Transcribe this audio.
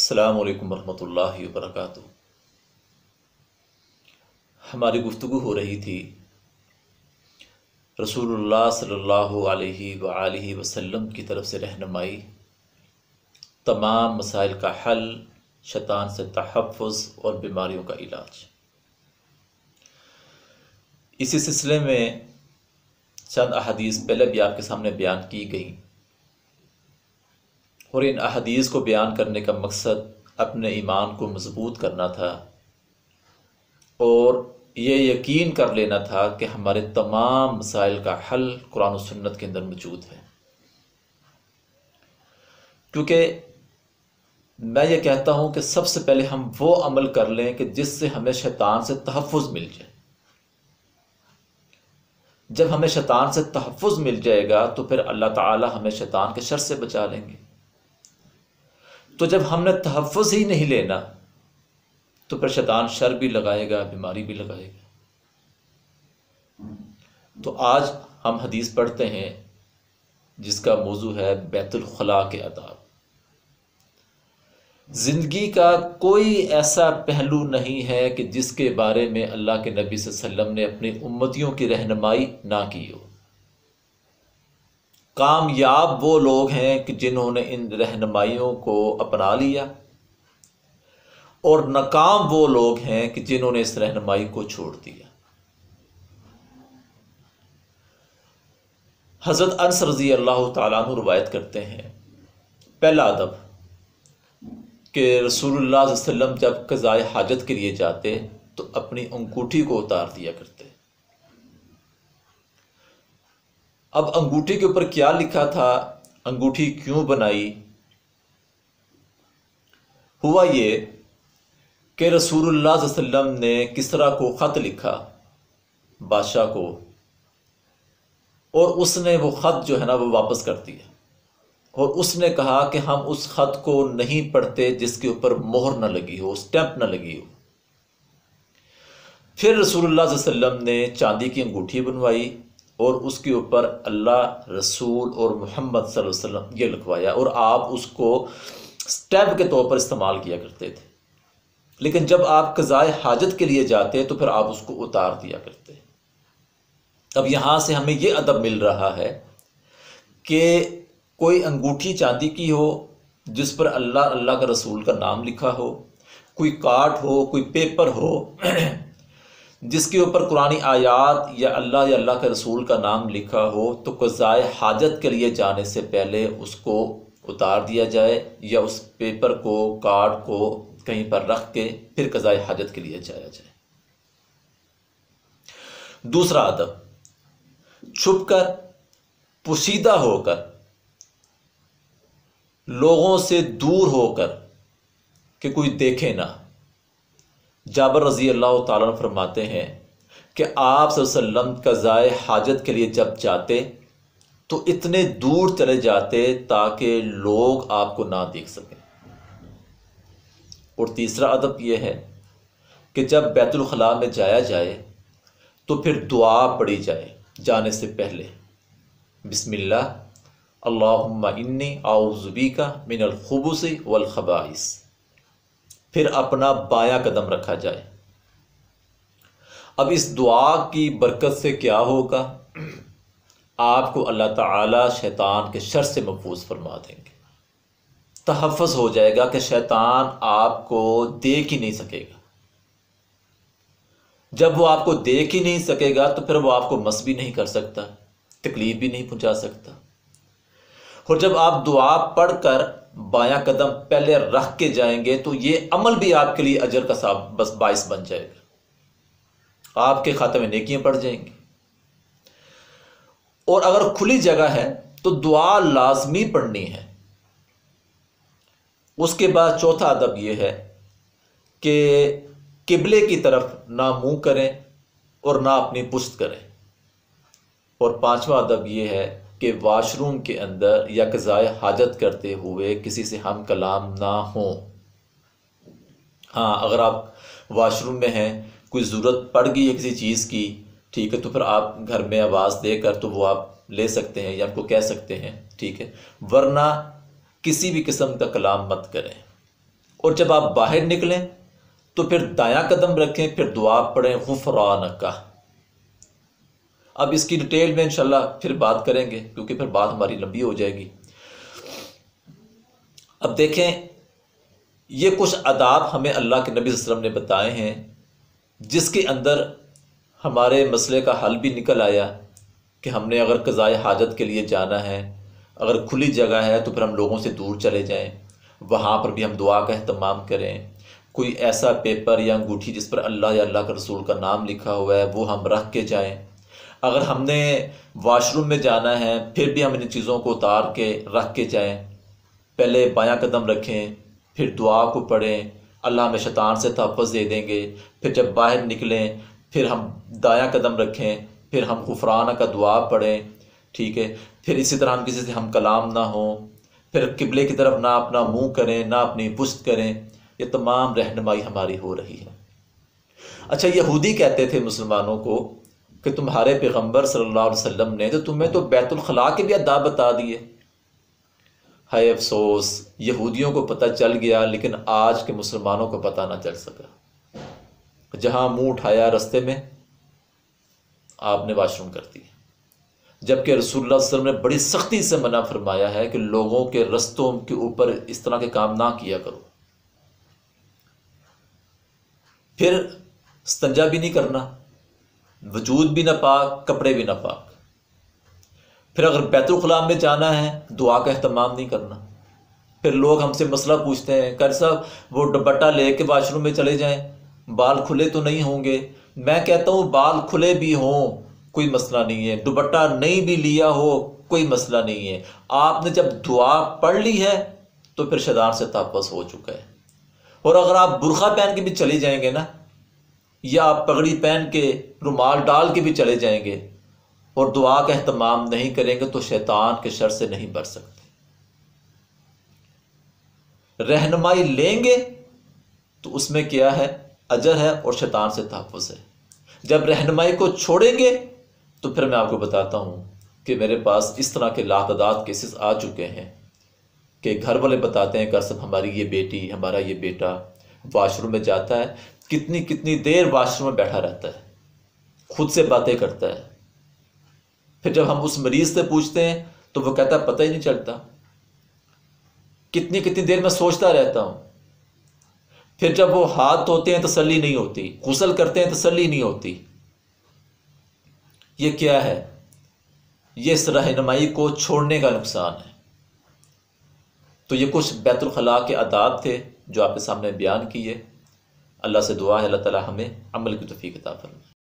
السلام علیکم ورحمۃ اللہ وبرکاتہ۔ ہماری گفتگو ہو رہی تھی رسول اللہ صلی اللہ علیہ وآلہ وسلم کی طرف سے رہنمائی، تمام مسائل کا حل، شیطان سے تحفظ اور بیماریوں کا علاج۔ اسی سلسلے میں چند احادیث پہلے بھی آپ کے سامنے بیان کی گئیں، اور ان احادیث کو بیان کرنے کا مقصد اپنے ایمان کو مضبوط کرنا تھا اور یہ یقین کر لینا تھا کہ ہمارے تمام مسائل کا حل قرآن و سنت کے اندر موجود ہے۔ کیونکہ میں یہ کہتا ہوں کہ سب سے پہلے ہم وہ عمل کر لیں کہ جس سے ہمیں شیطان سے تحفظ مل جائے۔ جب ہمیں شیطان سے تحفظ مل جائے گا تو پھر اللہ تعالی ہمیں شیطان کے شر سے بچا لیں گے۔ تو جب ہم نے تحفظ ہی نہیں لینا تو پھر شیطان شر بھی لگائے گا، بیماری بھی لگائے گا۔ تو آج ہم حدیث پڑھتے ہیں جس کا موضوع ہے بیت الخلاء کے آداب۔ زندگی کا کوئی ایسا پہلو نہیں ہے کہ جس کے بارے میں اللہ کے نبی صلی اللہ علیہ وسلم نے اپنی امتیوں کی رہنمائی نہ کی ہو۔ کامیاب وہ لوگ ہیں کہ جنہوں نے ان رہنمائیوں کو اپنا لیا، اور ناکام وہ لوگ ہیں کہ جنہوں نے اس رہنمائی کو چھوڑ دیا۔ حضرت انس رضی اللہ تعالیٰ عنہ روایت کرتے ہیں، پہلا ادب کہ رسول اللہ صلی اللہ علیہ وسلم جب قضائے حاجت کے لیے جاتے تو اپنی انگوٹھی کو اتار دیا کرتے۔ اب انگوٹھی کے اوپر کیا لکھا تھا، انگوٹھی کیوں بنائی؟ ہوا یہ کہ رسول اللہ صلی اللہ علیہ وسلم نے کسریٰ کو خط لکھا، بادشاہ کو، اور اس نے وہ خط جو ہے نا وہ واپس کر دیا، اور اس نے کہا کہ ہم اس خط کو نہیں پڑھتے جس کے اوپر مہر نہ لگی ہو، اسٹیمپ نہ لگی ہو۔ پھر رسول اللہ صلی اللہ علیہ وسلم نے چاندی کی انگوٹھی بنوائی اور اس کے اوپر اللہ، رسول اور محمد صلی اللہ علیہ وسلم یہ لکھوایا، اور آپ اس کو اسٹیمپ کے طور پر استعمال کیا کرتے تھے۔ لیکن جب آپ قضائے حاجت کے لیے جاتے تو پھر آپ اس کو اتار دیا کرتے۔ اب یہاں سے ہمیں یہ ادب مل رہا ہے کہ کوئی انگوٹھی چاندی کی ہو جس پر اللہ کا رسول کا نام لکھا ہو، کوئی کارڈ ہو، کوئی پیپر ہو جس کے اوپر قرآنی آیات یا اللہ کے رسول کا نام لکھا ہو، تو قضائے حاجت کے لیے جانے سے پہلے اس کو اتار دیا جائے، یا اس پیپر کو، کارڈ کو کہیں پر رکھ کے پھر قضائے حاجت کے لیے جایا جائے۔ دوسرا ادب، چھپ کر، پوشیدہ ہو کر، لوگوں سے دور ہو کر کہ کوئی دیکھے نہ۔ جابر رضی اللہ تعالیٰ عنہ فرماتے ہیں کہ آپ صلی اللہ علیہ وسلم قضائے حاجت کے لیے جب جاتے تو اتنے دور چلے جاتے تاکہ لوگ آپ کو نہ دیکھ سکیں۔ اور تیسرا ادب یہ ہے کہ جب بیت الخلاء میں جایا جائے تو پھر دعا پڑھی جائے جانے سے پہلے، بسم اللہ، اللہم انی اعوذ بک من الخبث والخبائث، پھر اپنا بایاں قدم رکھا جائے۔ اب اس دعا کی برکت سے کیا ہوگا؟ آپ کو اللہ تعالی شیطان کے شر سے محفوظ فرما دیں گے۔ تحفظ ہو جائے گا کہ شیطان آپ کو دیکھ ہی نہیں سکے گا۔ جب وہ آپ کو دیکھ ہی نہیں سکے گا تو پھر وہ آپ کو مس بھی نہیں کر سکتا، تکلیف بھی نہیں پہنچا سکتا۔ اور جب آپ دعا پڑھ کر بایاں قدم پہلے رکھ کے جائیں گے تو یہ عمل بھی آپ کے لیے اجر کا باعث بن جائے گا، آپ کے کھاتے میں نیکیاں پڑ جائیں گی۔ اور اگر کھلی جگہ ہے تو دعا لازمی پڑھنی ہے۔ اس کے بعد چوتھا ادب یہ ہے کہ قبلے کی طرف نہ منہ کریں اور نہ اپنی پشت کریں۔ اور پانچواں ادب یہ ہے کہ واش روم کے اندر یا قضائے حاجت کرتے ہوئے کسی سے ہم کلام نہ ہوں۔ ہاں، اگر آپ واش روم میں ہیں، کوئی ضرورت پڑ گئی ہے کسی چیز کی، ٹھیک ہے، تو پھر آپ گھر میں آواز دے کر تو وہ آپ لے سکتے ہیں یا ان کو کہہ سکتے ہیں، ٹھیک ہے، ورنہ کسی بھی قسم کا کلام مت کریں۔ اور جب آپ باہر نکلیں تو پھر دایاں قدم رکھیں، پھر دعا پڑھیں غفرانک۔ اب اس کی ڈیٹیل میں انشاءاللہ پھر بات کریں گے، کیونکہ پھر بات ہماری لمبی ہو جائے گی۔ اب دیکھیں، یہ کچھ آداب ہمیں اللہ کے نبی صلی اللہ علیہ وسلم نے بتائے ہیں، جس کے اندر ہمارے مسئلے کا حل بھی نکل آیا کہ ہم نے اگر قضائے حاجت کے لیے جانا ہے، اگر کھلی جگہ ہے تو پھر ہم لوگوں سے دور چلے جائیں، وہاں پر بھی ہم دعا کا اہتمام کریں۔ کوئی ایسا پیپر یا انگوٹھی جس پر اللہ یا اللہ کے رسول کا نام لکھا ہوا ہے وہ ہم رکھ کے جائیں۔ اگر ہم نے واش روم میں جانا ہے پھر بھی ہم ان چیزوں کو اتار کے رکھ کے جائیں۔ پہلے بایاں قدم رکھیں، پھر دعا کو پڑھیں، اللہ ہمیں شیطان سے تحفظ دے دیں گے۔ پھر جب باہر نکلیں پھر ہم دایاں قدم رکھیں، پھر ہم غفرانہ کا دعا پڑھیں، ٹھیک ہے۔ پھر اسی طرح ہم کسی سے ہم کلام نہ ہوں، پھر قبلے کی طرف نہ اپنا منہ کریں، نہ اپنی پشت کریں۔ یہ تمام رہنمائی ہماری ہو رہی ہے۔ اچھا، یہودی کہتے تھے مسلمانوں کو کہ تمہارے پیغمبر صلی اللہ علیہ وسلم نے تو تمہیں تو بیت الخلاء کے بھی آداب بتا دیے۔ ہائے افسوس، یہودیوں کو پتہ چل گیا لیکن آج کے مسلمانوں کو پتہ نہ چل سکا۔ جہاں منہ اٹھایا رستے میں آپ نے واش روم کر دی، جبکہ رسول اللہ صلی اللہ علیہ وسلم نے بڑی سختی سے منع فرمایا ہے کہ لوگوں کے رستوں کے اوپر اس طرح کے کام نہ کیا کرو۔ پھر استنجا بھی نہیں کرنا، وجود بھی نہ پاک، کپڑے بھی نہ پاک۔ پھر اگر بیت الخلاء میں جانا ہے دعا کا اہتمام نہیں کرنا۔ پھر لوگ ہم سے مسئلہ پوچھتے ہیں، قاری صاحب وہ دوپٹہ لے کے واش روم میں چلے جائیں، بال کھلے تو نہیں ہوں گے؟ میں کہتا ہوں بال کھلے بھی ہوں کوئی مسئلہ نہیں ہے، دوپٹہ نہیں بھی لیا ہو کوئی مسئلہ نہیں ہے۔ آپ نے جب دعا پڑھ لی ہے تو پھر شیطان سے تحفظ ہو چکا ہے۔ اور اگر آپ برقع پہن کے بھی چلے جائیں گے نا، یا آپ پگڑی پہن کے رومال ڈال کے بھی چلے جائیں گے اور دعا کا اہتمام نہیں کریں گے تو شیطان کے شر سے نہیں بچ سکتے۔ رہنمائی لیں گے تو اس میں کیا ہے؟ اجر ہے اور شیطان سے تحفظ ہے۔ جب رہنمائی کو چھوڑیں گے تو پھر میں آپ کو بتاتا ہوں کہ میرے پاس اس طرح کے لاتعداد کیسز آ چکے ہیں کہ گھر والے بتاتے ہیں کہ سب ہماری یہ بیٹی، ہمارا یہ بیٹا واش روم میں جاتا ہے، کتنی دیر واش روم میں بیٹھا رہتا ہے، خود سے باتیں کرتا ہے۔ پھر جب ہم اس مریض سے پوچھتے ہیں تو وہ کہتا ہے پتہ ہی نہیں چلتا، کتنی دیر میں سوچتا رہتا ہوں۔ پھر جب وہ ہاتھ دھوتے ہیں تسلی نہیں ہوتی، غسل کرتے ہیں تسلی نہیں ہوتی۔ یہ کیا ہے؟ یہ اس رہنمائی کو چھوڑنے کا نقصان ہے۔ تو یہ کچھ بیت الخلاء کے آداب تھے جو آپ کے سامنے بیان کیے۔ اللہ سے دعا ہے اللہ تعالی ہمیں عمل کی توفیق عطا فرمائے۔